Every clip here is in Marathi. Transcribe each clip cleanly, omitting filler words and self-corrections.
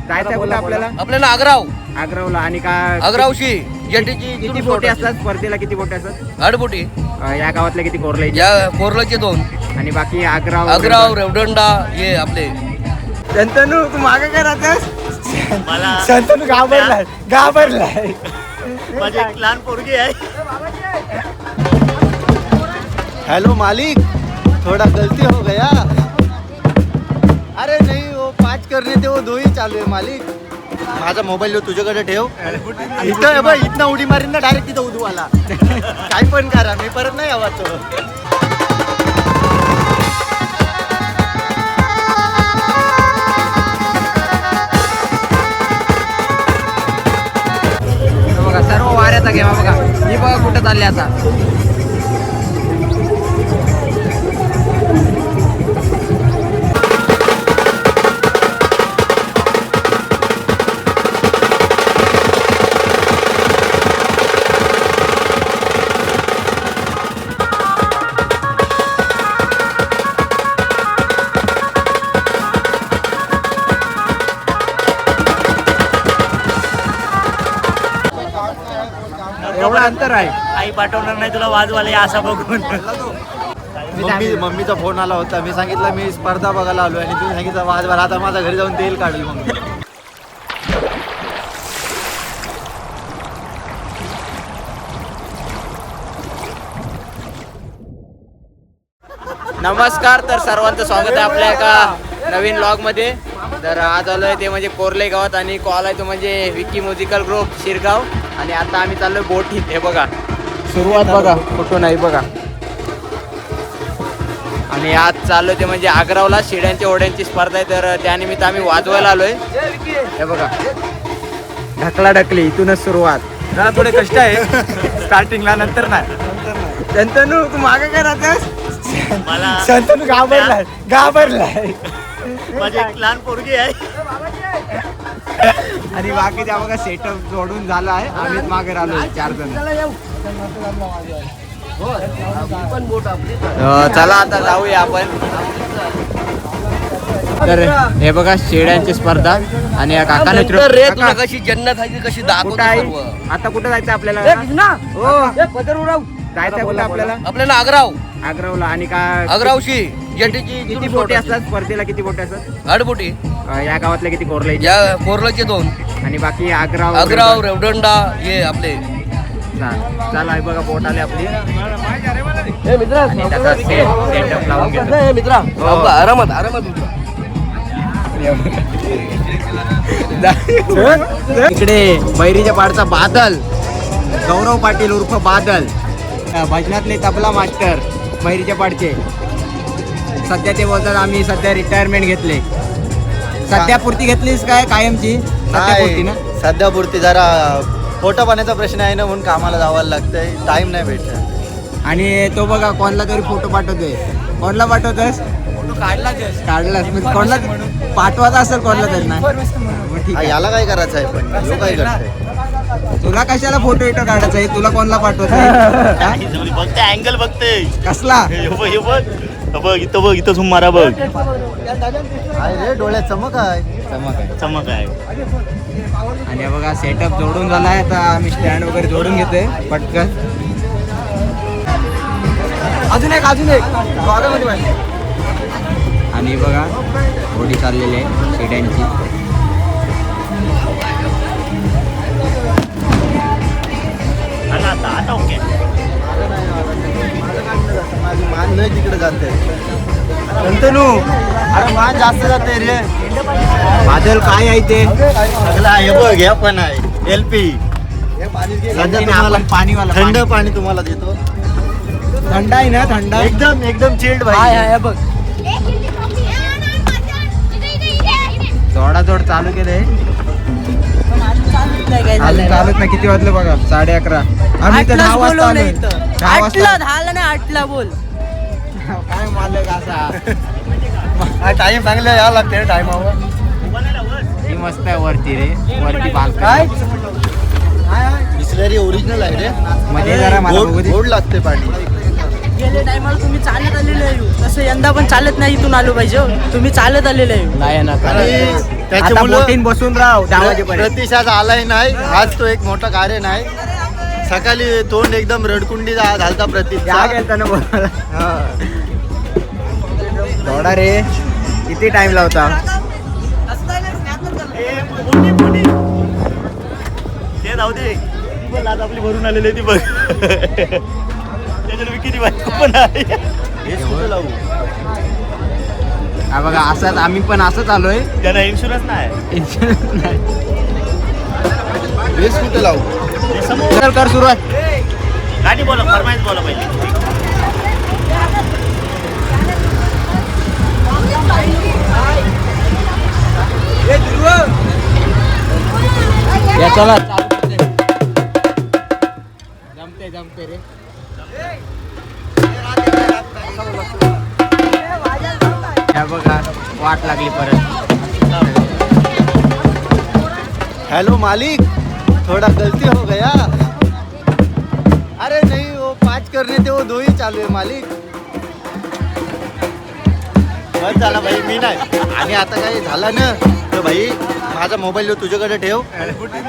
जायचं कुठं आपल्याला? आपल्याला आग्रावला. आणि का आग्रावशी किती बोटी असतात स्पर्धेला? किती बोटी असतात? 8 बोटी. या गावातल्या किती कोरले? या कोरलाचे 2 आणि बाकी आग्राव रेवदंडा हे आपले. शंतनू तू मागे काय राहतेस? मला शंतनू घाबरलाय. माझी एक लहान पोरगी आहे. हेलो मालिक, थोड़ा गलती हो गया. अरे नहीं, वो 5 करने थे, वो 2 ही चालू आहे मालिक. माझा मोबाईल तुझ्याकडे ठेव. इथं बघ, इथनं उडी मारीन ना डायरेक्ट तिथं उदूवाला. काय पण करा, मी परत नाही यावाचं. बघा सर्व वाऱ्याचा घेवा बघा. ही बघा कुठं चालले आता. एवढं अंतर आहे. आई पाठवणार नाही तुला वाजवाले असा बघून. मम्मीचा फोन आला होता. मी सांगितलं मी स्पर्धा बघायला आलो आणि तुम्ही सांगितलं वाजवा. आता माझ्या घरी जाऊन तेल काढेल मग. नमस्कार, तर सर्वांचं स्वागत आहे आपल्या एका नवीन व्लॉग मध्ये. तर आज आलोय ते म्हणजे कोरले गावात आणि कॉल आहे तो म्हणजे विकी म्युझिकल ग्रुप शिरगाव. आणि आता आम्ही चाललोय बोटीत. हे बघा सुरुवात बघा कुठून आहे बघा. आणि आज चाललोय ते म्हणजे आग्रावला शिड्यांच्या ओढ्यांची स्पर्धा आहे. तर त्यानिमित्त आम्ही वाजवायला आलोय. हे बघा ढकला ढकली इथूनच सुरुवात. जरा थोडे कष्ट आहे स्टार्टिंगला, नंतर नाही. शंतनू तू मागे काय राहतेस? मला शंतनू घाबरलाय. माझी एक लहान पोरगी आहे. आणि बाकीच्या बघा सेटअप जोडून झाला आहे. आम्हीच मागे राहिलो 4 जण. चला आता जाऊया आपण. तर हे बघा शेड्यांची स्पर्धा. आणि या काकाने रे तुला कशी जन्नत आहे कशी दाखवतो कुठं आहे? सर्व. आता कुठं जायचं आपल्याला? जायचं कुठं आपल्याला? आपल्याला आग्रावला. आणि का आग्रावशी किती बोटी असतात स्पर्धेला? किती बोटी असतात? 8 बोटी. या गावातल्या किती कोरले? या कोरलाचे 2 आणि बाकी आग्राव रेवदंडा हे आपले. चला आहे बघा बोट आली आपली. मित्रा आणि त्याचा सेटअप लावून घेतो. मित्रा आरामात इकडे बैरीच्या पाडचा बादल, गौरव पाटील उर्फ बादल, भजनातले तबला मास्टर बैरीच्या पाडचे. सध्या ते बोलतात आम्ही सध्या रिटायरमेंट घेतले. सध्या पुरती घेतलीस काय कायमची? सध्यापुरती ना? सध्यापुरती जरा पोटा पाण्याचा प्रश्न आहे ना, म्हणून कामाला जावं लागतंय. टाइम नाही भेटत. आणि तो बघा कोणला तरी फोटो पाठवतोय. कोणला पाठवतोस? काढलास म्हणजे कोणला पाठवायचा असेल कोणला तरी ना. ठीक आहे. याला काय करायचं आहे पण ह्यो काय करतोय? तुला कशाला फोटो इटो काढायचा आहे? तुला कोणला पाठवतोय? बघते अँगल बघते. कसला? हे बघ इथं बघ, इथं झूम मारा बघ. रे डोळ्यात चमक आहे. चमक आहे. आणि हे बघा सेटअप जोडून झालाय. आता आम्ही स्टँड वगैरे जोडून घेतोय पटकन. अजून एक आणि बघा होडी चाललेली आहे शेड्यांची. आता ओके. माझी मान नाही तिकडे जाते. शंतनू, अरे मान जास्त जाते रे. बादल काय आहे ते? हे बघ, हे पण आहे LP. सध्या तुम्हाला पाणीवाला थंड पाणी तुम्हाला देतो. थंड आहे ना? थंड एकदम चिल्ड भाई. बघ जोडाजोड चालू केले. अजून चालत ना. किती वाजले बघा? 11:30. आम्ही तर 9 वाजता आलोय. 10 वाजता बोल काय मालक असा. टाइम चांगलं यावं लागते टाइमावर. ही मस्त आहे वरती रे. वरती काय बिस्लरी ओरिजिनल आहे रे. म्हणजे जरा मला बघू दे. गोड लागते पाणी. गेल्या टायमाला तुम्ही चालत आलेले आहे तसं यंदा पण चालत नाही इथून आलो पाहिजे हो. तुम्ही चालत आलेले आहे नाही ना आणि त्याची आता मुलं बोटीन बसून राव 10 वाजेपर्यंत. प्रतिसाद आलाय नाही आज तो एक मोठं कार्य आहे. सकाळी तोंड एकदम रडकुंडी झालता या प्रतीकचा. गेलता ना बोलायला. हा. थोडा रे किती टाइम लावता. ते जाऊ दे ती पण लाज आपली भरून आलेली आहे ती बघ. त्याच्यात विकीची बायको पण आहे. हेच कुठं लावू हा बघा असंच आम्ही पण असंच आलोय. त्यांना इन्शुरन्स नाही. इन्शुरन्स नाही. बेस कुठे लावू. हे समोर चल कर सुरुवात. गाडी बोला फरमाईश बोला पहिले. या चला जमते जमते रे. या बघा वाट लागली परत. हेलो मालिक थोड़ा गलती हो गया. अरे नहीं वो 5 करने थे वो 2 ही चालू है मालिक. बस झाला भाई मी नाही. आणि आता काय झालं ना तर भाई माझा मोबाईल तुझ्याकडे ठेव.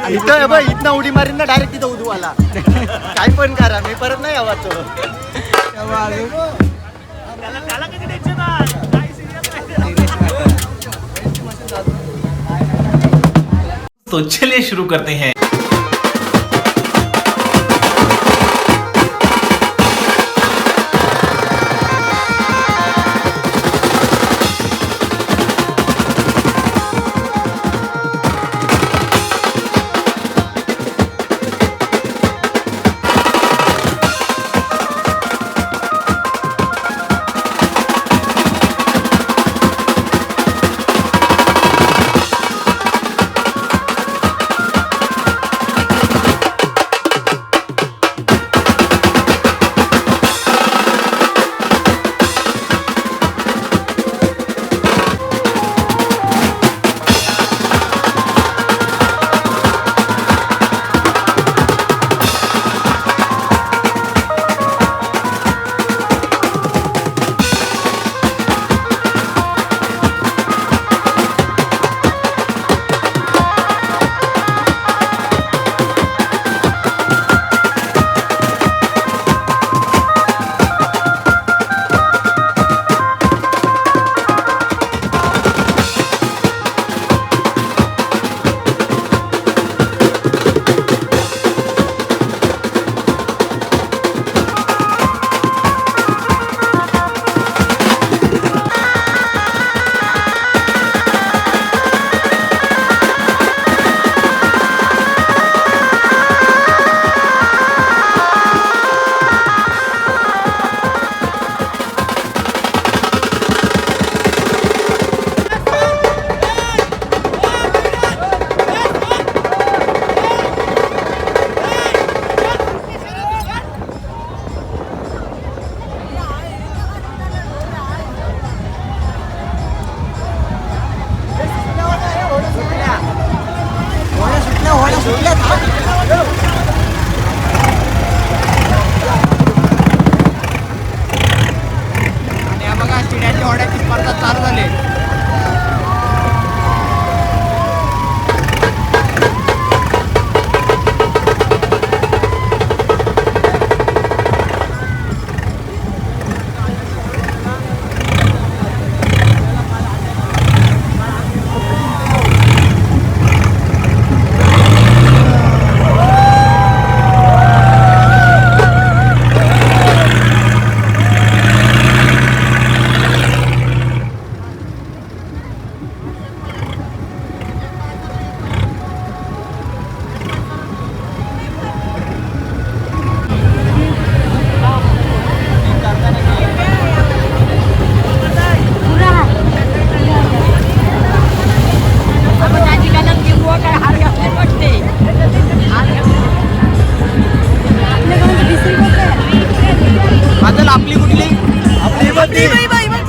इथं बघ इथनं उडी मारीन ना डायरेक्ट तिथं उदू आला. काय पण करा मी परत नाही आवाज तो. त्याला कधी टेन्शन नाही. काय serious नाही. तो चलिए शुरू करते हैं.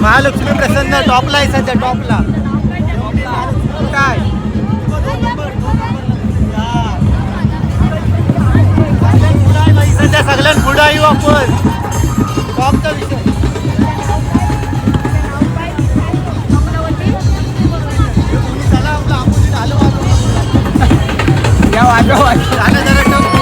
महालक्ष्मी प्रसन्न टॉपला आहे सध्या टॉपला. काय सध्या सगळ्यात पुढे येऊ आपण. टॉपचा जरा टप.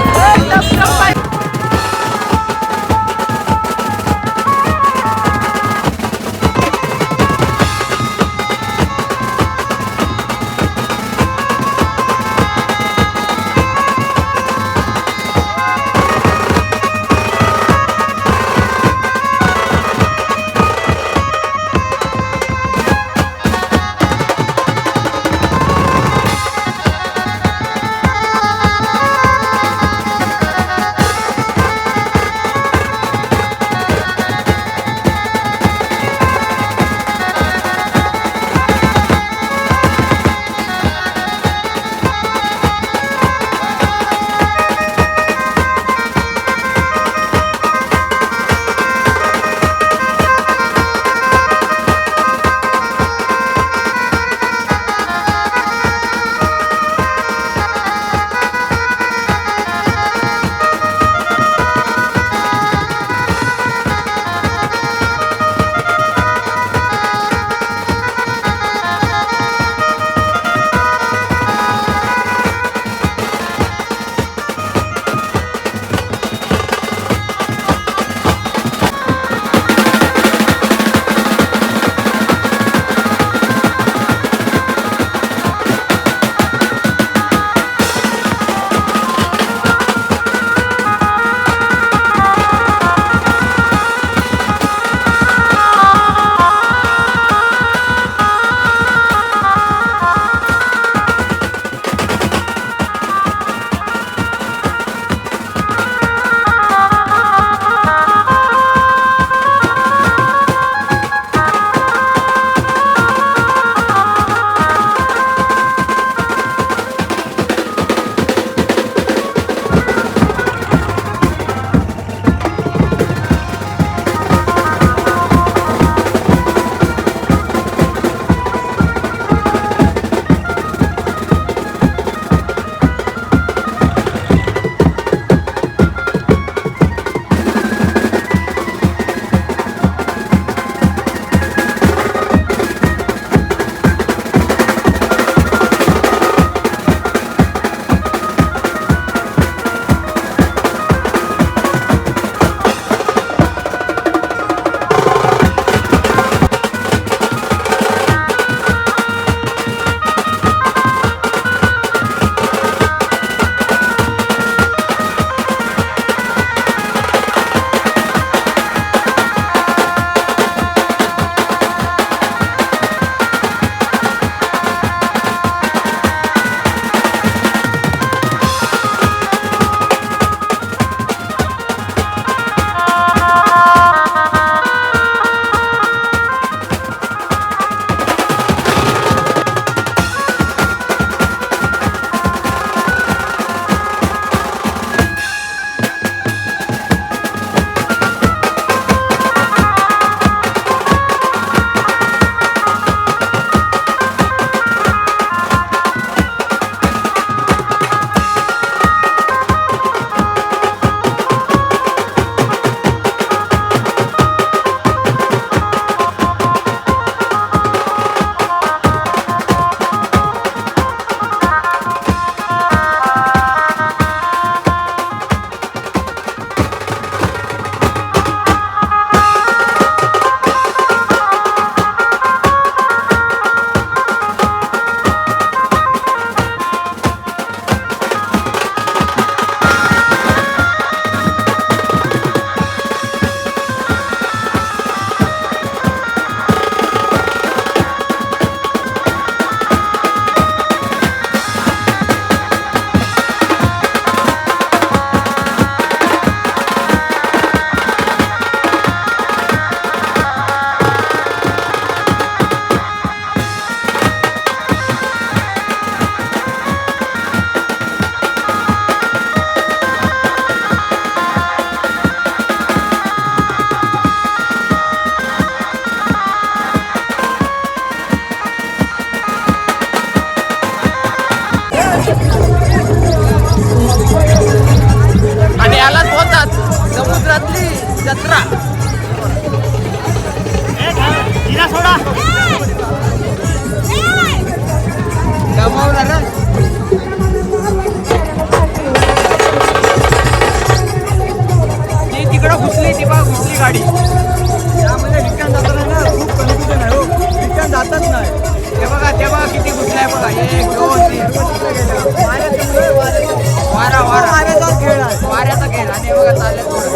वारा वाऱ्याचा खेळ वाऱ्याचा खेळ आणि हे बघा चाललंय थोडं.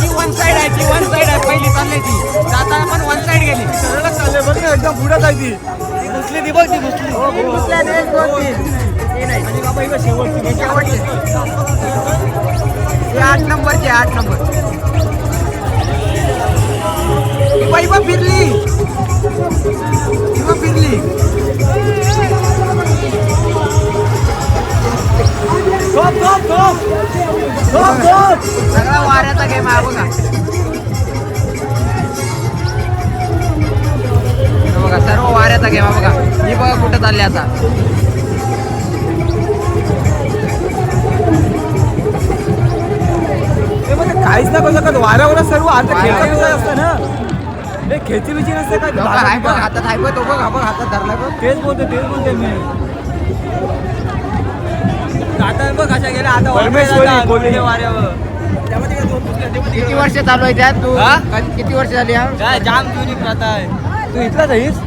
ती वन साइड आहे, ती वन साइड आहे, पहिली चालली ती जाताना पण वन साइड गेली. चालले बघ ना एकदम पुढे जायची घुसली ती बघ ती घुसली आणि बाबा इकडे शेवटची हे 8 नंबरची 8 नंबर. ही बाई बा फिरली, ही बा फिरली. सगळा वाऱ्याचा गेम आहे बघा. हे बघा सर्व वाऱ्याचा गेम आहे बघा. ही बघा कुठं चालली आता. काहीच ना कसं का वाऱ्यावर सर्व आता खेळता असतं ना हे खेळती बिची नसते बघा, हाय बघ हातात हाय बघ, तो बघ हा बघ हातात धरलाय बघ. तेच बोलते मी आता बघ कशा गेल्या आता वाऱ्यावर किती वर्ष चालू आहे त्यात तू? किती वर्ष झाली हा? काय जाम जुनी प्रथा आहे. तू इथलाच आहेस?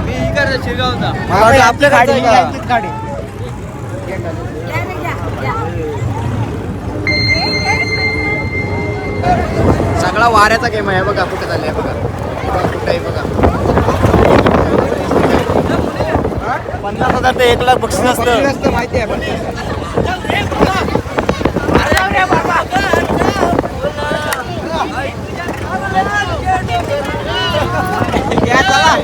मी इकडचा शिरगावचा. मला वाटलं आपल्या गाडी आहे का? यांचीच गाडी. सगळा वाऱ्याचा गेम आहे बघा. कुठे चाललंय बघा, कुठे आहे बघा. 50,000 ते 1 लाख बक्षीस असतं. असतं माहिती आहे पण या चला.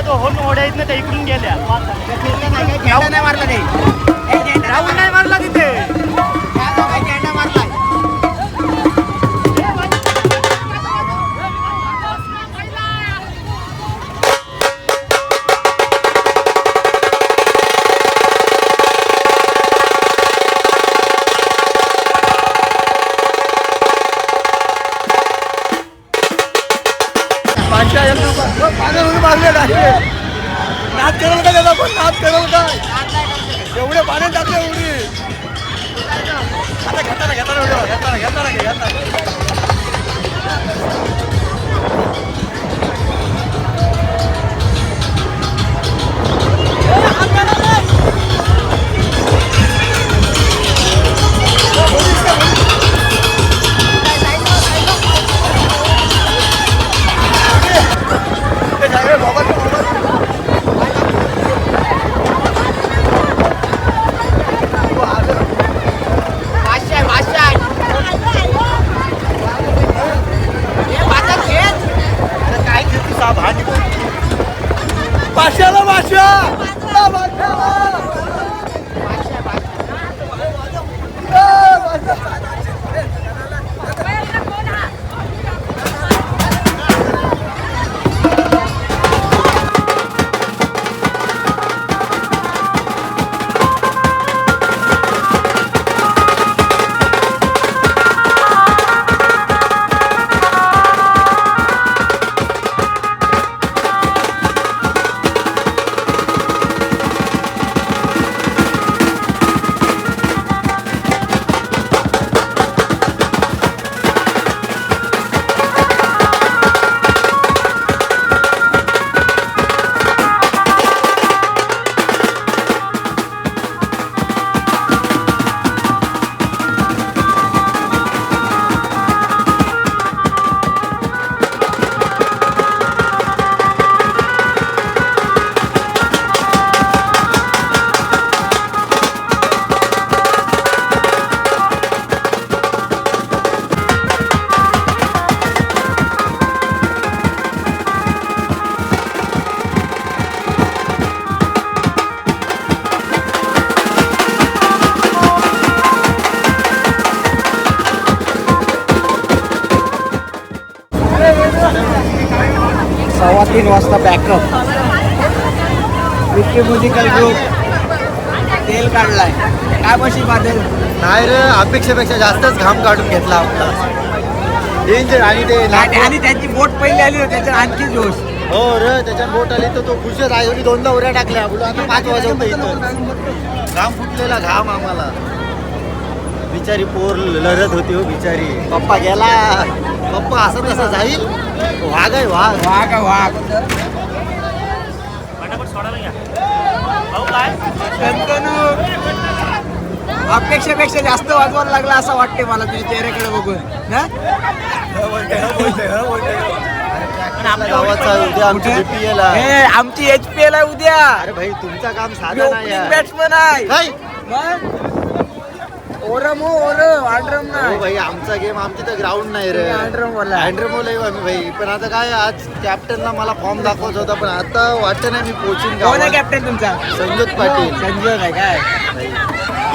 तो होन ओढ्या आहेत ना त्या इकडून गेल्या झेंडा नाही मारला नाही राहुल नाही मारला तिथे झेंडा मारलाय एवढे पाण्यात टाकले एवढी आता घेताना सव्वा 3 वाजता बॅकअप विकी म्युझिकल ग्रुप तेल काढलाय काय बशी बादल नाही रे अपेक्षेपेक्षा जास्तच घाम काढून घेतला आपला डेंजर आणि ते आणि त्यांची बोट पहिली आली होती त्याच्यात आणखी जोश हो रे त्याच्या बोट आली तर तो खुशच आहे आणि 2दा उड्या टाकल्या बोलू आता 5 वाजवतो इथं घाम फुटलेला घाम आम्हाला बिचारी पोर लढत होती हो बिचारी पप्पा गेला पप्पा असं तसं जाईल वाघ आहे वाघ वाघ वाघ फटाफट सोडायला घ्या भाऊ काय अपेक्षेपेक्षा जास्त वाजवायला लागला असं वाटते मला तुझ्या चेहऱ्याकडे बघून ना गावाचा उद्या आमची BPL आहे. हे, आमची HPL आहे उद्या अरे भाई तुमचं काम साधं नाही यार. बॅट्समन आहे काय? ओरम आंड्रम हो नाही भाई आमचा गेम आमची तर ग्राउंड नाही रे आंड्रम बोला अँड्रमोल आहे आम्ही भाई पण आता काय आज कॅप्टनला मला फॉर्म दाखवायचा होता पण आता वाटतं नाही मी पोचिंग कोण आहे कॅप्टन तुमचा संजोत पाटील संजय आहे काय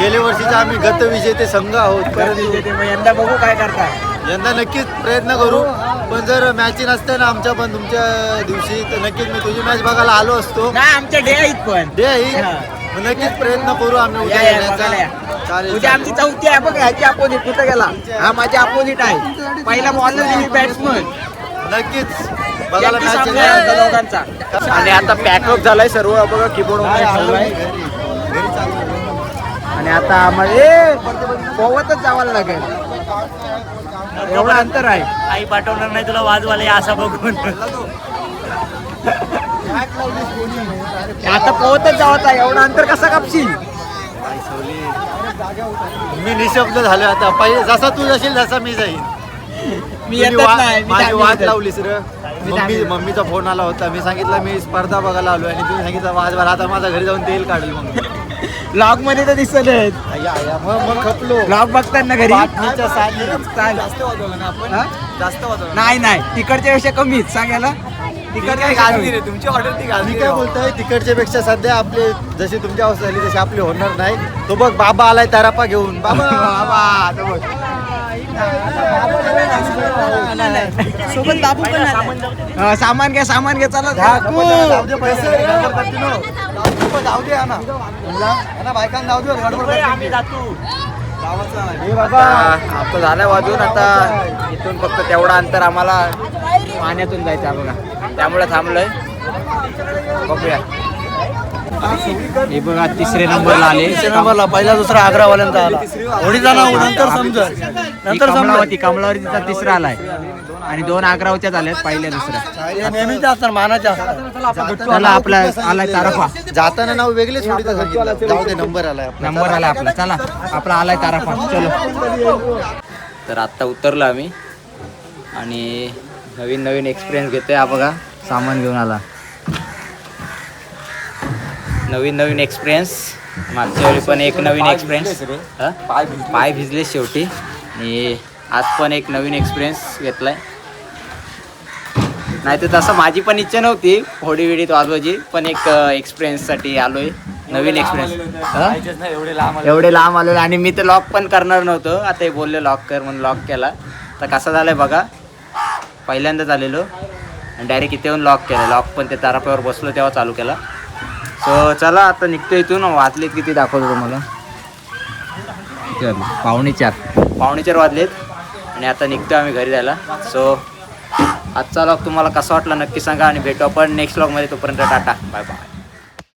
गेल्या वर्षीचा आम्ही गतविजेते संघ आहोत परंतु मग यंदा बघू काय करता यंदा नक्कीच प्रयत्न करू पण जर मॅची नसते ना आमच्या पण तुमच्या दिवशी तर नक्कीच मी तुझी मॅच बघायला आलो असतो नाही आमच्या डे आहेत पण दे ही हा. मग नक्कीच प्रयत्न करू आम्ही उद्या या, येण्याचा. बघायला या. चालेल उद्या आमची चौथी आहे बघ ह्याची अपोजिट कुठं गेला हा माझ्या अपोजिट आहे पहिला बॉलर बॅट्समन नक्कीच बघायला मॅच दोघांचा आणि आता पॅकअप झालाय सर्व बघा कीबोर्ड आणि आता आम्हाला पोवतच जावं लागेल एवढं अंतर आहे आई पाठवणार नाही तुला वाजवाले असा बघून आता पोवतच जावं आहे एवढं अंतर कसं कापशील मी निशब्द झालो आता पहिले जसा तू जाशील तसा मी जाईन मी येतच नाही मी माझी थांबील वाट इथं. लावलीस रे थांबील. मम्मीचा फोन आला होता मी सांगितलं मी स्पर्धा बघायला आलो आणि तुम्ही सांगितलं वाजवा आता माझा घरी जाऊन तेल काढेल मग ब्लॉग मध्ये तर दिसत आहेत मग खपलो ब्लॉग बघताना घरी बातमीच्या साली चालेल. जास्त वाजवलं ना आपण हा? जास्त वाजवलं नाही तिकडच्या पेक्षा कमीच सांगायला तुमची ऑर्डर ती मी काय बोलतोय तिकडच्या पेक्षा सध्या आपले जशी तुमची अवस्था झाली तशी आपली होणार नाही. तो बघ बाबा आलाय तारापा घेऊन. बाबा सोबत बाबू पण आलाय. सामान घे चला जाऊ दे पैसे गडबड करते ना. जाऊ दे ना बायकांना जाऊ दे गडबड आता झालं वाजून. आता इथून फक्त तेवढा अंतर आम्हाला पाण्यातून जायचं आहे बघा, त्यामुळे थांबलोय. बघूया. हे बघा तिसरे नंबरला आले. नंबरला पहिला दुसरा आग्रावाल्यांचा आला. होडीचा नाव नंतर समजेल. नंतर समजेल. कमलावरतीचा तिसरा आलाय आणि 2 आग्रावच्या झाल्यात पहिल्या दुसऱ्या. नेहमीच असतात मानाच्या असतात. चला आपला आलाय तारफा. जाताना नाव वेगळेच होडीचा सांगितलं. जाऊ दे नंबर आलाय आपला. नंबर आला आपला. चला आपला आलाय तारफा. चलो. तर आत्ता उतरलो आम्ही आणि नवीन एक्सपिरियन्स घेतोय. हा बघा सामान घेऊन आला. नवीन एक्सपिरियन्स. मागच्या वेळी पण एक नवीन एक्सपिरियन्स. पाय भिजले शेवटी. आणि आज पण एक नवीन एक्सपिरियन्स घेतलाय. नाही तर तसं माझी पण इच्छा नव्हती होडी विडीत वाजवायची, पण एक एक्सपिरियन्ससाठी आलोय. नवीन एक्सपिरियन्स. एवढे लांब आलो आणि मी तर लॉक पण करणार नव्हतो. आता हे बोलले लॉक कर म्हणून लॉक केला. तर कसा झालाय बघा. पहिल्यांदाच आलेलो आणि डायरेक्ट इथे येऊन लॉक केलं. लॉक पण ते ताराप्यावर बसलो तेव्हा चालू केला. सो चला आता निघतो इथून. वाजलेत किती दाखवतो तुम्हाला. 4:45 वाजलेत आणि आता निघतो आम्ही घरी जायला. सो आजचा व्लॉग तुम्हाला कसा वाटला नक्की सांगा आणि भेटू आपण नेक्स्ट व्लॉगमध्ये. तोपर्यंत टाटा बाय बाय.